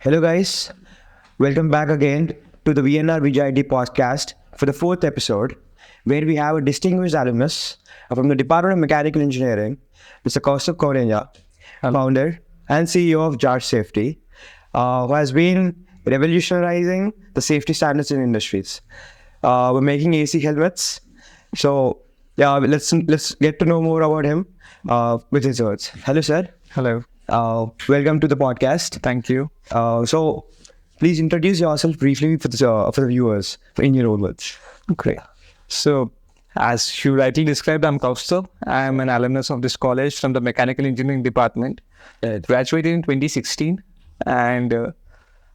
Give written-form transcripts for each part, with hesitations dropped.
Hello guys, welcome back again to the Vnrvjiet podcast for the 4th episode, where we have a distinguished alumnus from the Department of Mechanical Engineering, Mr. Kausthub Kaundinya, founder and CEO of Jarsh Safety, who has been revolutionizing the safety standards in industries. We're making AC helmets, so let's get to know more about him with his words. Hello, sir. Hello. Welcome to the podcast. Thank you. So, please introduce yourself briefly for the viewers in your own words. Great. So, as you rightly described, I'm Kausthub. I'm an alumnus of this college from the Mechanical Engineering Department. Graduated in 2016, and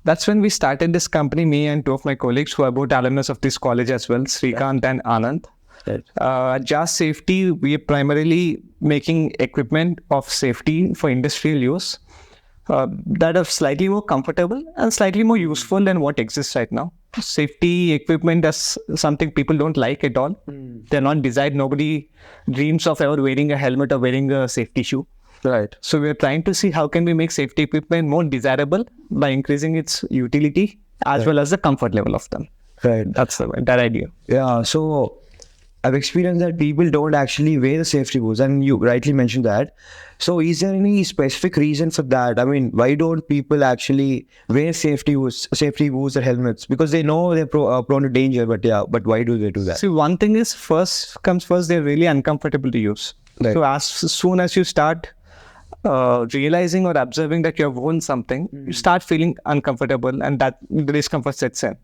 that's when we started this company. Me and two of my colleagues who are both alumnus of this college as well, Srikant and Anand. At Jarsh Safety, we are primarily making equipment of safety for industrial use that are slightly more comfortable and slightly more useful than what exists right now. Safety equipment is something people don't like at all. They're not desired. Nobody dreams of ever wearing a helmet or wearing a safety shoe. Right. So we're trying to see how can we make safety equipment more desirable by increasing its utility as well as the comfort level of them. Right. That's that idea. Yeah. So, I've experienced that people don't actually wear the safety boots, and you rightly mentioned that. So, is there any specific reason for that? I mean, why don't people actually wear safety boots or helmets? Because they know they're prone to danger, but why do they do that? See, one thing is first, they're really uncomfortable to use. Right. So, as soon as you start realizing or observing that you have worn something, you start feeling uncomfortable, and that the discomfort sets in.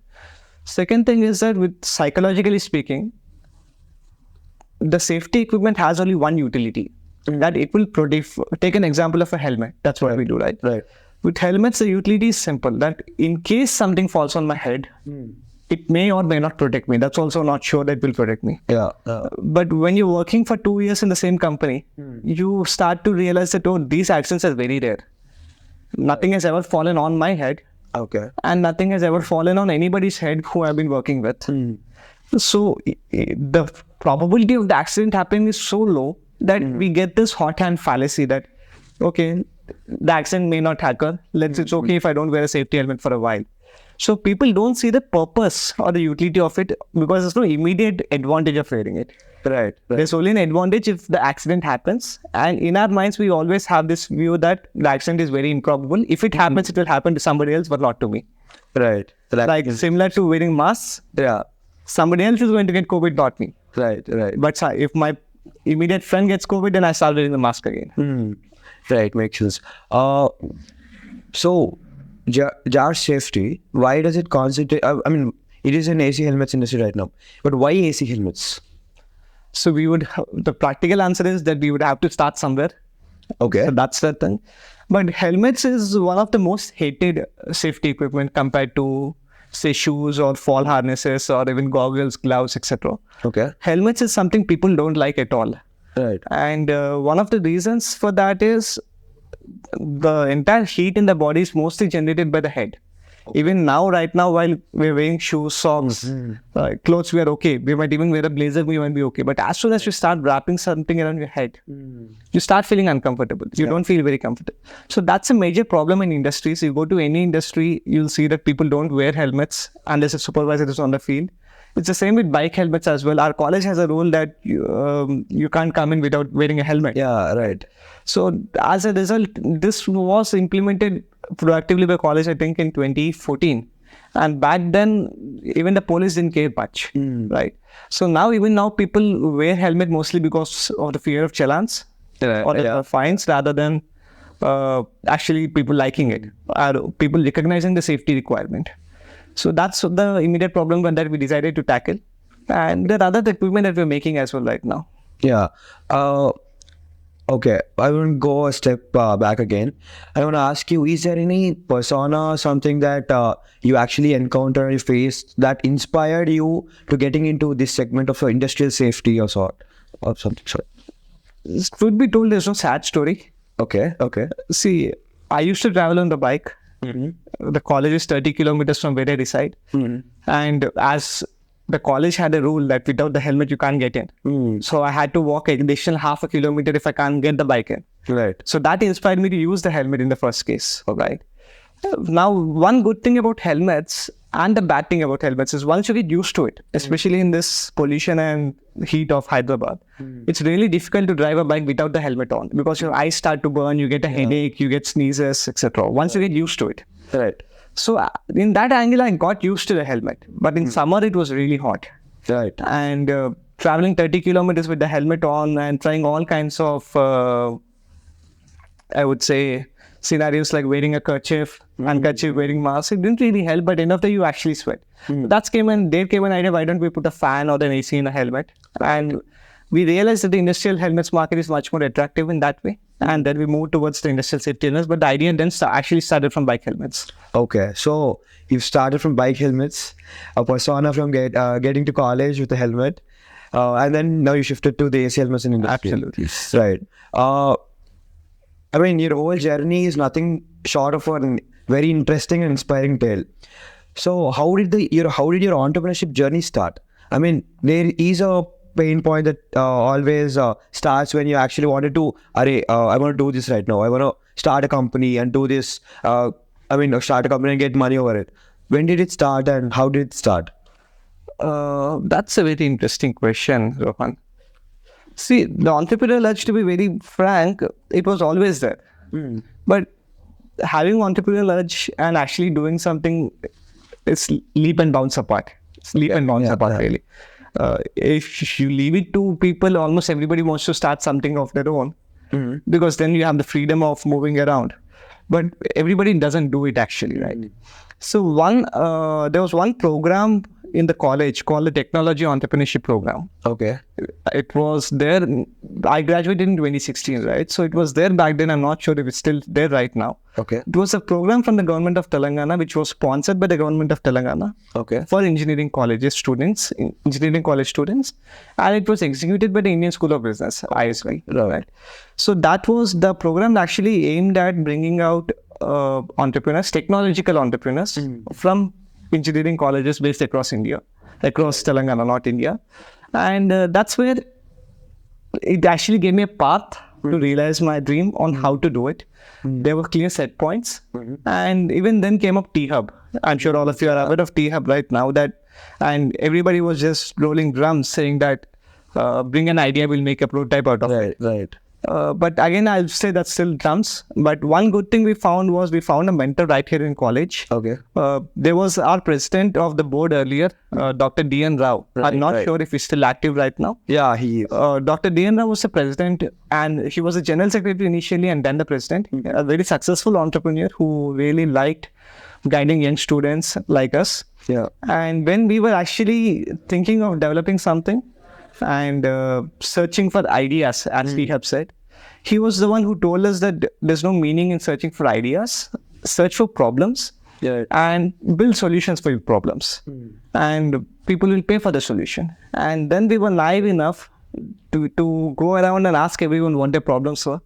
Second thing is that, with psychologically speaking, the safety equipment has only one utility, that it will protect. Take an example of a helmet. That's what we do, right? Right. With helmets, the utility is simple, that in case something falls on my head, it may or may not protect me. That's also not sure that it will protect me. Yeah. But when you're working for 2 years in the same company, you start to realize that, these accidents are very rare. Nothing has ever fallen on my head. Okay. And nothing has ever fallen on anybody's head who I've been working with. So the probability of the accident happening is so low that we get this hot hand fallacy that, okay, the accident may not occur. It's okay if I don't wear a safety helmet for a while. So people don't see the purpose or the utility of it because there's no immediate advantage of wearing it. Right. There's only an advantage if the accident happens. And in our minds, we always have this view that the accident is very improbable. If it happens, it will happen to somebody else, but not to me. Right. Like similar to wearing masks. Yeah. Somebody else is going to get COVID, not me. Right. But if my immediate friend gets COVID, then I start wearing the mask again. Right, makes sense. So, Jarsh Safety, why does it concentrate? I mean, it is an AC helmets industry right now, but why AC helmets? So the practical answer is that we would have to start somewhere. Okay. So that's the thing. But helmets is one of the most hated safety equipment compared to, say, shoes or fall harnesses or even goggles, gloves, etc. Okay. Helmets is something people don't like at all. Right. And one of the reasons for that is the entire heat in the body is mostly generated by the head. Even now, right now, while we're wearing shoes, socks, clothes, we are okay. We might even wear a blazer, we might be okay. But as soon as you start wrapping something around your head, you start feeling uncomfortable. You don't feel very comfortable. So that's a major problem in industries. You go to any industry, you'll see that people don't wear helmets unless a supervisor is on the field. It's the same with bike helmets as well. Our college has a rule that you can't come in without wearing a helmet. Yeah, right. So as a result, this was implemented proactively by college, I think, in 2014. And back then, even the police didn't care much, right? So even now, people wear helmet mostly because of the fear of challans or fines rather than actually people liking it, or people recognizing the safety requirement. So that's the immediate problem that we decided to tackle. And there are other equipment that we're making as well right now. Yeah. Okay. I want to go a step back again. I want to ask you, is there any persona, something that you actually encountered or faced that inspired you to getting into this segment of industrial safety or something? Sorry. It would be told there's no sad story. Okay. See, I used to travel on the bike. The college is 30 kilometers from where I reside. And as the college had a rule that without the helmet you can't get in. So I had to walk an additional half a kilometer if I can't get the bike in. Right. So that inspired me to use the helmet in the first case. Right. Now, one good thing about helmets and the bad thing about helmets is once you get used to it, especially in this pollution and heat of Hyderabad, it's really difficult to drive a bike without the helmet on because your eyes start to burn, you get a headache, you get sneezes, etc. Once you get used to it. Right. So in that angle, I got used to the helmet. But in summer, it was really hot. Right. And traveling 30 kilometers with the helmet on and trying all kinds of, I would say, scenarios like wearing a kerchief, handkerchief, wearing mask, it didn't really help, but enough that you actually sweat. There came an idea, why don't we put a fan or an AC in a helmet? And we realized that the industrial helmets market is much more attractive in that way. And then we moved towards the industrial safety helmets, but the idea then actually started from bike helmets. Okay, so you started from bike helmets, a persona from getting to college with a helmet, and then now you shifted to the AC helmets in industry. Absolutely. Right. I mean, your whole journey is nothing short of a very interesting and inspiring tale. So, how did your entrepreneurship journey start? I mean, there is a pain point that always starts when you actually wanted to. I want to do this right now. I want to start a company and do this. Start a company and get money over it. When did it start, and how did it start? That's a very interesting question, Rohan. See, the entrepreneurial urge, to be very frank, it was always there. But having entrepreneurial urge and actually doing something is leap and bounce apart. It's leap and bounce apart, really. If you leave it to people, almost everybody wants to start something of their own because then you have the freedom of moving around. But everybody doesn't do it actually, right? So there was one program in the college called the Technology Entrepreneurship Program. Okay. It was there. I graduated in 2016, right? So it was there back then. I'm not sure if it's still there right now. Okay. It was a program from the government of Telangana, which was sponsored by the government of Telangana. Okay. For engineering college students, and it was executed by the Indian School of Business, ISB. Right. So that was the program actually aimed at bringing out entrepreneurs, technological entrepreneurs from engineering colleges based across India, across Telangana, not India. And that's where it actually gave me a path to realize my dream on how to do it. There were clear set points. And even then came up T-Hub. I'm sure all of you are aware of T-Hub right now. And everybody was just rolling drums saying that bring an idea, we'll make a prototype out of it. Right. But again, I'll say that's still drums. But one good thing we found a mentor right here in college. Okay. There was our president of the board earlier, Dr. D.N. Rao. I'm not sure if he's still active right now. Yeah, he is. Dr. D.N. Rao was the president, and he was the general secretary initially and then the president. A very successful entrepreneur who really liked guiding young students like us. Yeah. And when we were actually thinking of developing something, and searching for ideas, as we have said, he was the one who told us that there's no meaning in searching for ideas. Search for problems and build solutions for your problems. And people will pay for the solution. And then we were naive enough to go around and ask everyone what their problems were.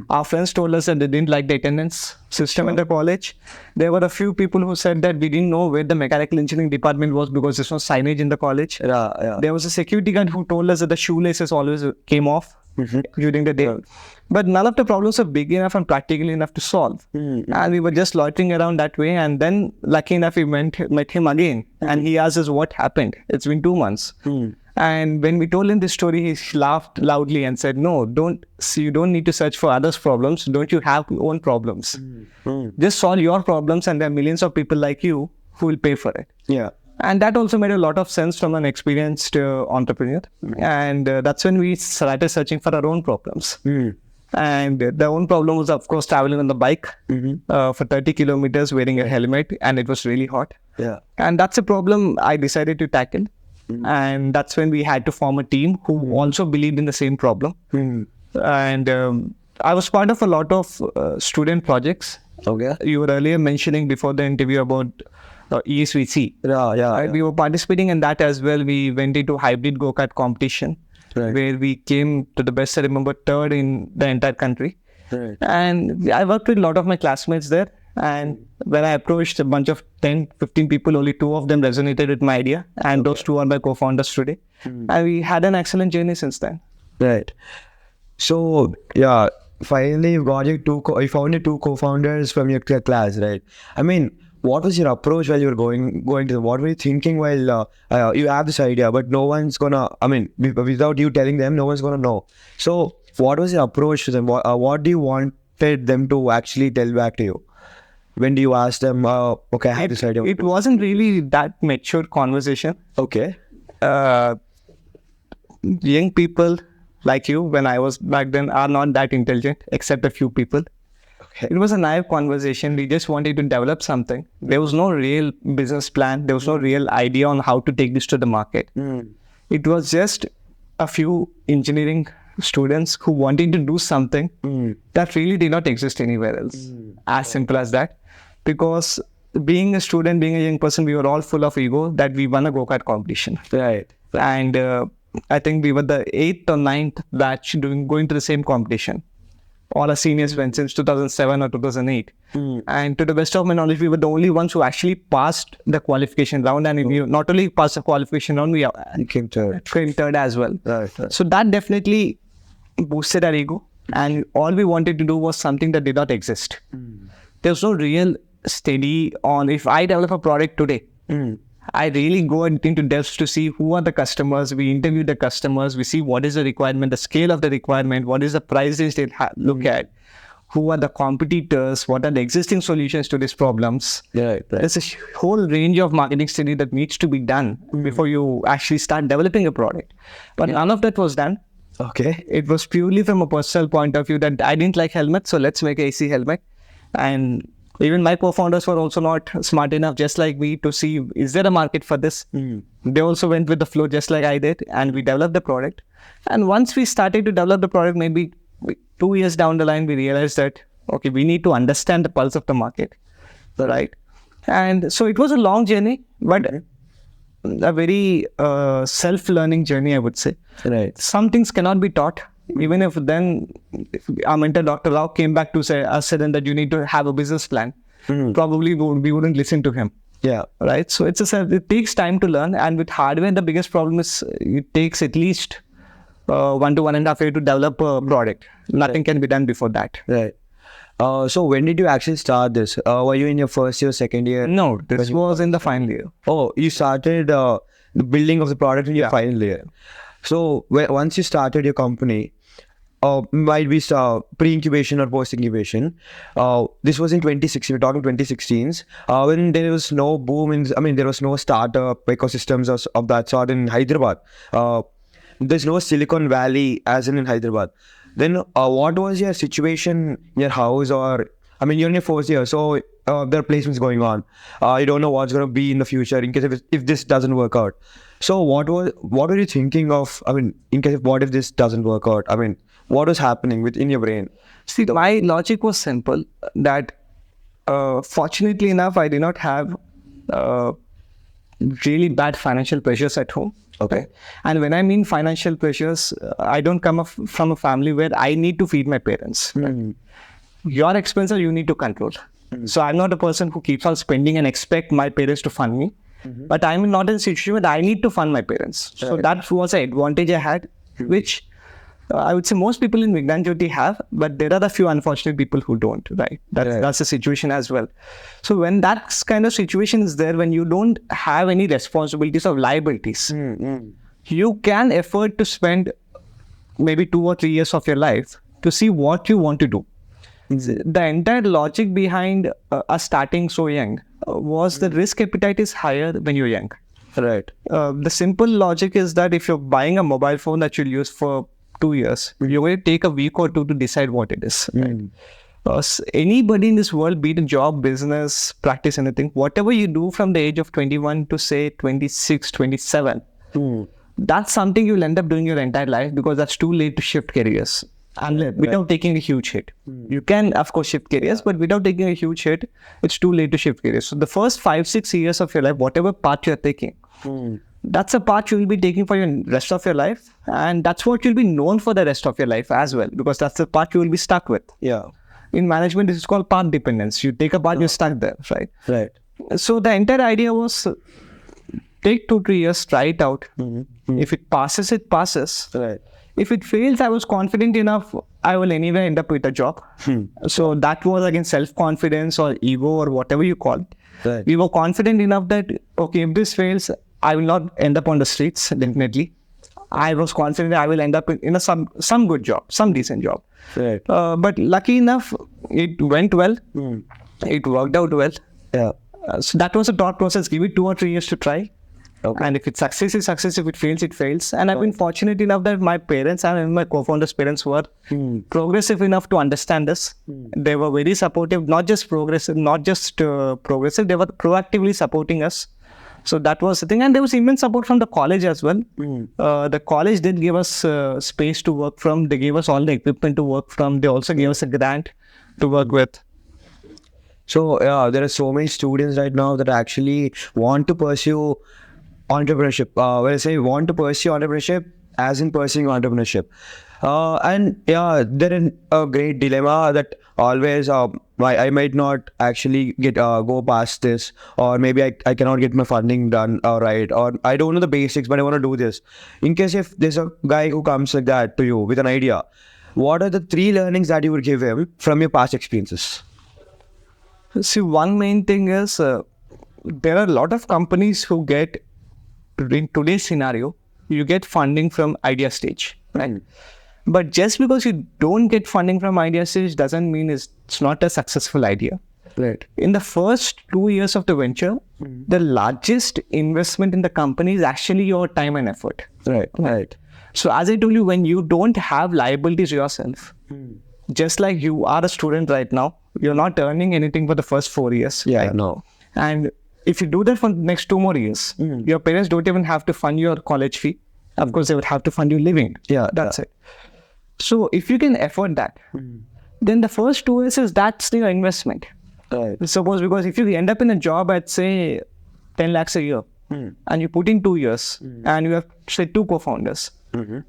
Our friends told us that they didn't like the attendance system in the college. There were a few people who said that we didn't know where the mechanical engineering department was because there's no signage in the college. There was a security guard who told us that the shoelaces always came off during the day. But none of the problems were big enough and practical enough to solve. And we were just loitering around that way. And then, lucky enough, we met him again. And he asked us what happened. It's been 2 months. And when we told him this story, he laughed loudly and said, no, you don't need to search for others' problems. Don't you have your own problems? Just solve your problems, and there are millions of people like you who will pay for it. Yeah. And that also made a lot of sense from an experienced entrepreneur. And that's when we started searching for our own problems. And the own problem was, of course, traveling on the bike for 30 kilometers wearing a helmet, and it was really hot. Yeah. And that's a problem I decided to tackle. And that's when we had to form a team who also believed in the same problem. And I was part of a lot of student projects. Okay. You were earlier mentioning before the interview about ESVC. Yeah. We were participating in that as well. We went into hybrid go-kart competition where we came to the best, I remember, third in the entire country. And I worked with a lot of my classmates there. And when I approached a bunch of 10, 15 people, only 2 of them resonated with my idea. And those 2 are my co-founders today. And we had an excellent journey since then. Right. So, yeah, finally you got your you found your two co-founders from your class, right? I mean, what was your approach while you were going to them? What were you thinking while you have this idea, but no one's gonna, I mean, without you telling them, no one's gonna know. So what was your approach to them? What do you wanted them to actually tell back to you? When do you ask them, okay, I have this idea? It wasn't really that mature conversation. Okay. Young people like you, when I was back then, are not that intelligent, except a few people. Okay. It was a naive conversation. We just wanted to develop something. There was no real business plan. There was no real idea on how to take this to the market. It was just a few engineering students who wanted to do something that really did not exist anywhere else. As simple as that. Because being a student, being a young person, we were all full of ego that we won a go-kart competition. Right. And I think we were the 8th or 9th batch going to the same competition. All our seniors went since 2007 or 2008. And to the best of my knowledge, we were the only ones who actually passed the qualification round. And we not only passed the qualification round, we came third. Came third as well. Right. So that definitely boosted our ego. And all we wanted to do was something that did not exist. There was no real study on, if I develop a product today, I really go into depths to see who are the customers. We interview the customers. We see what is the requirement, the scale of the requirement, what is the price range they look at, who are the competitors, what are the existing solutions to these problems. Right. There's a whole range of marketing study that needs to be done before you actually start developing a product. But none of that was done. Okay. It was purely from a personal point of view that I didn't like helmets, so let's make an AC helmet. And even my co-founders were also not smart enough, just like me, to see, is there a market for this? They also went with the flow just like I did, and we developed the product. And once we started to develop the product, maybe 2 years down the line, we realized that, okay, we need to understand the pulse of the market, right? And so it was a long journey, but a very self-learning journey, I would say. Right. Some things cannot be taught. Even if then our mentor, Dr. Rao, came back to say that you need to have a business plan, probably we wouldn't listen to him. Yeah. Right. So it takes time to learn. And with hardware, the biggest problem is it takes at least 1 to 1.5 years to develop a product. Nothing can be done before that. Right. So when did you actually start this? Were you in your first year, second year? No, this was in the final year. Oh, you started the building of the product in your final year. So once you started your company, might be pre-incubation or post-incubation. This was in 2016. We're talking 2016s. When there was no boom there was no startup ecosystems of that sort in Hyderabad. There's no Silicon Valley as in Hyderabad. Then what was your situation in your house, or you're in your fourth year, so there are placements going on. You don't know what's going to be in the future in case if this doesn't work out. So what were you thinking of? In case of what if this doesn't work out? What was happening within your brain? See, my logic was simple. That fortunately enough, I did not have really bad financial pressures at home. Okay. And when I mean financial pressures, I don't come from a family where I need to feed my parents. Your expenses you need to control. So I'm not a person who keeps on spending and expect my parents to fund me. But I'm not in a situation where I need to fund my parents. So that was an advantage I had, which I would say most people in Vnrvjiet have, but there are a few unfortunate people who don't, right? That's the situation as well. So when that kind of situation is there, when you don't have any responsibilities or liabilities, you can afford to spend maybe 2 or 3 years of your life to see what you want to do. The entire logic behind us starting so young was the risk appetite is higher when you're young. Right. The simple logic is that if you're buying a mobile phone that you'll use for 2 years, you're going to take a week or two to decide what it is. Right? Anybody in this world, be it a job, business, practice, anything, whatever you do from the age of 21 to say 26, 27, that's something you'll end up doing your entire life, because that's too late to shift careers. And without taking a huge hit. You can, of course, shift careers, but without taking a huge hit, it's too late to shift careers. So the first 5-6 years of your life, whatever path you're taking, that's a path you will be taking for your rest of your life. And that's what you'll be known for the rest of your life as well, because that's the path you will be stuck with. Yeah. In management, this is called path dependence. You take a path, you're stuck there, right? Right. So the entire idea was take 2-3 years, try it out. If it passes, it passes. Right. If it fails, I was confident enough, I will anyway end up with a job. So that was again self-confidence or ego or whatever you call it. Right. We were confident enough that, okay, if this fails, I will not end up on the streets, definitely. I was confident I will end up in some good job, some decent job. Right. But lucky enough, it went well. It worked out well. Yeah. So that was a thought process. Give it 2 or 3 years to try. Okay. And if it succeeds, it succeeds. If it fails, it fails. And I've been fortunate enough that my parents and my co-founders' parents were progressive enough to understand this. They were very supportive, not just progressive, progressive. They were proactively supporting us. So that was the thing. And there was immense support from the college as well. The college did give us space to work from. They gave us all the equipment to work from. They also gave us a grant to work with. So there are so many students right now that actually want to pursue entrepreneurship. When I say want to pursue entrepreneurship, as in pursuing entrepreneurship. And yeah, they're in a great dilemma that always I might not actually go past this, or maybe I cannot get my funding done right, or I don't know the basics, but I want to do this. In case if there's a guy who comes like that to you with an idea, what are the 3 learnings that you would give him from your past experiences? See, one main thing is there are a lot of companies who get, in today's scenario, you get funding from idea stage, right? But just because you don't get funding from idea stage doesn't mean it's not a successful idea. Right. In the first 2 years of the venture, the largest investment in the company is actually your time and effort. Right. So as I told you, when you don't have liabilities yourself, just like you are a student right now, you're not earning anything for the first 4 years. Yeah, no. And if you do that for the next 2 more years, your parents don't even have to fund your college fee. Of course, they would have to fund you living. Yeah, that's it. So if you can afford that, then the first 2 years that's your investment. Right. Suppose, because if you end up in a job at say 10 lakhs a year, and you put in 2 years, and you have say 2 co-founders,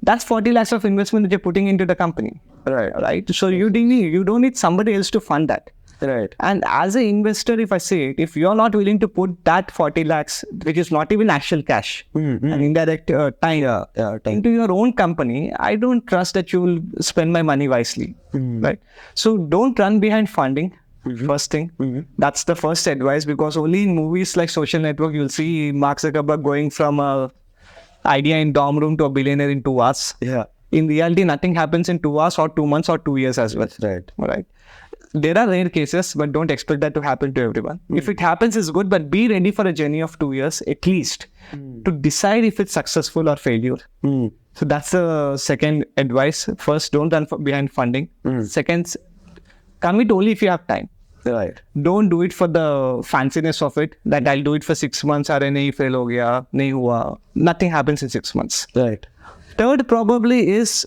that's 40 lakhs of investment that you're putting into the company. Right. So you don't need somebody else to fund that. Right. And as an investor, if I say it, if you're not willing to put that 40 lakhs, which is not even actual cash, and indirect time into your own company, I don't trust that you will spend my money wisely. Right. So don't run behind funding. First thing. That's the first advice, because only in movies like Social Network, you'll see Mark Zuckerberg going from a idea in dorm room to a billionaire in 2 hours. Yeah. In reality, nothing happens in 2 hours or 2 months or 2 years as well. Right. There are rare cases, but don't expect that to happen to everyone. If it happens, it's good, but be ready for a journey of 2 years at least to decide if it's successful or failure. So that's the second advice. First, don't run behind funding. Second, commit only if you have time. Right. Don't do it for the fanciness of it, that I'll do it for 6 months, or nahi fail ho gaya, nahi hua. Nothing happens in 6 months. Right. Third probably is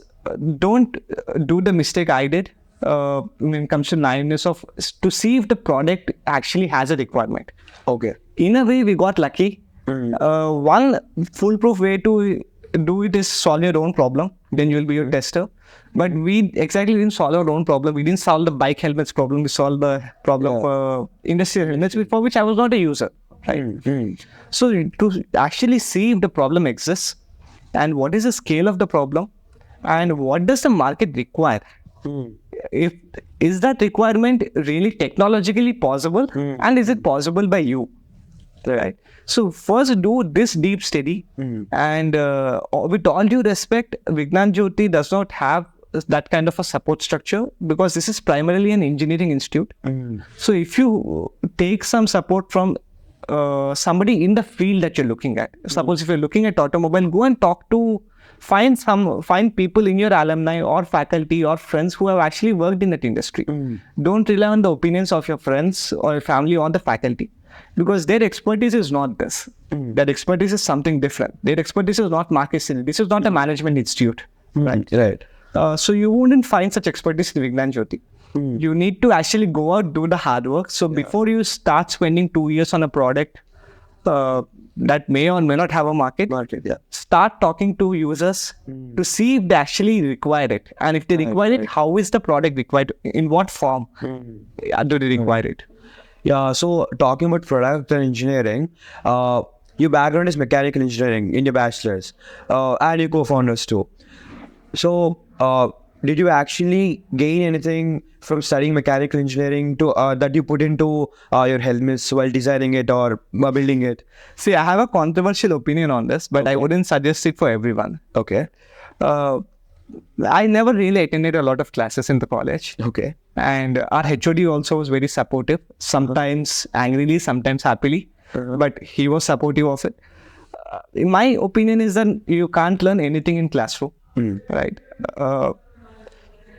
don't do the mistake I did when it comes to naiveness of to see if the product actually has a requirement. Okay. In a way, we got lucky. One foolproof way to do it is solve your own problem. Then you'll be your tester. But we didn't solve our own problem. We didn't solve the bike helmets problem. We solved the problem for industrial helmets, for which I was not a user. Right? So to actually see if the problem exists, and what is the scale of the problem, and what does the market require? Is that requirement really technologically possible, and is it possible by you? Right. So first do this deep study, and with all due respect, Vnrvjiet does not have that kind of a support structure, because this is primarily an engineering institute. So if you take some support from somebody in the field that you're looking at, suppose if you're looking at automobile, go and find people in your alumni or faculty or friends who have actually worked in that industry. Don't rely on the opinions of your friends or your family or the faculty, because their expertise is not this. Their expertise is something different. Their expertise is not marketing. This is not a management institute. Right. So you wouldn't find such expertise in Vnrvjiet. You need to actually go out, do the hard work. So before you start spending 2 years on a product that may or may not have a market, start talking to users to see if they actually require it. And if they require it, how is the product required? In what form do they require it? Yeah, so talking about product and engineering, your background is mechanical engineering in your bachelor's, and your co-founders too. So, did you actually gain anything from studying mechanical engineering to that you put into your helmets while designing it or building it? See, I have a controversial opinion on this, but I wouldn't suggest it for everyone. Okay. I never really attended a lot of classes in the college. Okay. And our HOD also was very supportive, sometimes angrily, sometimes happily, but he was supportive of it. In my opinion is that you can't learn anything in classroom, right?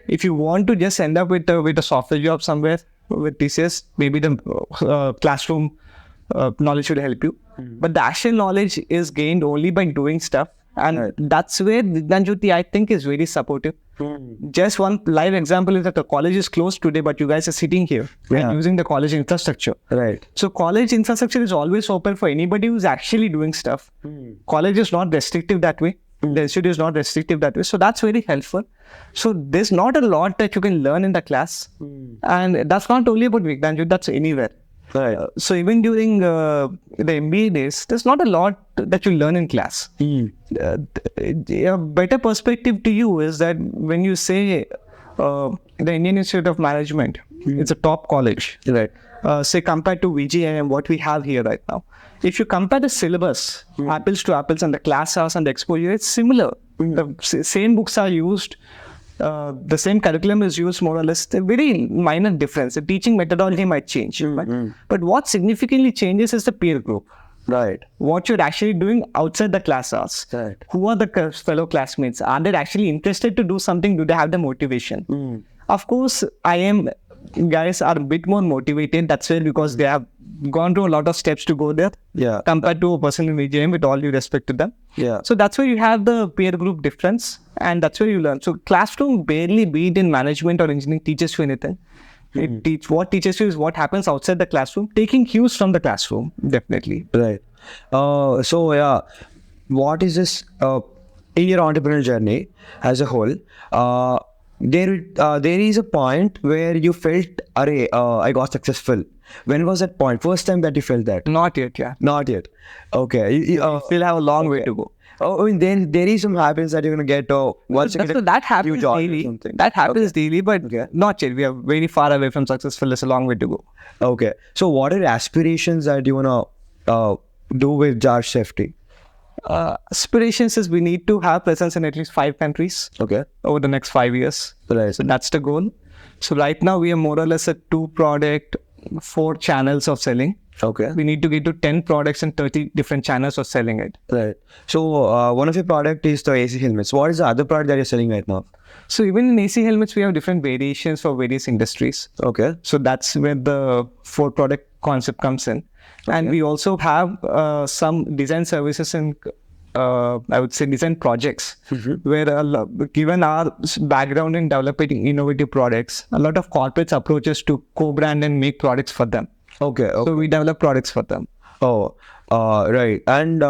If you want to just end up with a software job somewhere with TCS, maybe the classroom knowledge should help you. But the actual knowledge is gained only by doing stuff. And that's where Vnrvjiet, I think, is very supportive. Just one live example is that the college is closed today, but you guys are sitting here and using the college infrastructure. Right. So college infrastructure is always open for anybody who's actually doing stuff. College is not restrictive that way. The institute is not restrictive that way. So that's very helpful. So there's not a lot that you can learn in the class. And that's not only about Vnrvjiet, that's anywhere. Right. So even during the MBA days, there's not a lot that you learn in class. A better perspective to you is that when you say the Indian Institute of Management, it's a top college. Right. Say compared to VGI and what we have here right now. If you compare the syllabus, apples to apples, and the class hours and the exposure, it's similar. The same books are used. The same curriculum is used more or less. A very minor difference. The teaching methodology might change. But what significantly changes is the peer group. Right. What you're actually doing outside the class hours. Right. Who are the fellow classmates? Are they actually interested to do something? Do they have the motivation? Of course, guys are a bit more motivated. That's why because they have gone through a lot of steps to go there. Yeah. Compared to a person in VJM, with all due respect to them. Yeah. So that's where you have the peer group difference, and that's where you learn. So classroom barely, be it in management or engineering, teaches you anything. What teaches you is what happens outside the classroom, taking cues from the classroom, definitely. Right. So yeah, what is this in your entrepreneurial journey as a whole? There is a point where you felt, I got successful. When was that point? First time that you felt that? Not yet, yeah. Not yet. Okay. You Still have a long way to go. I mean, there is some happens that you're gonna get. Once you get that happens job or daily. something. That happens daily, but not yet. We are very far away from successful. There's a long way to go. Okay. So, what are aspirations that you wanna do with Jarsh Safety? Aspirations is we need to have presence in at least 5 countries. Okay. Over the next 5 years. Right. So that's the goal. So right now we are more or less at 2 product, 4 channels of selling. Okay. We need to get to 10 products and 30 different channels of selling it. Right. So one of your product is the AC helmets. What is the other product that you're selling right now? So even in AC helmets, we have different variations for various industries. Okay. So that's where the 4 product concept comes in. Okay. And we also have some design services and I would say design projects where given our background in developing innovative products, a lot of corporates approach us to co-brand and make products for them. Okay. So we develop products for them. Oh, right. And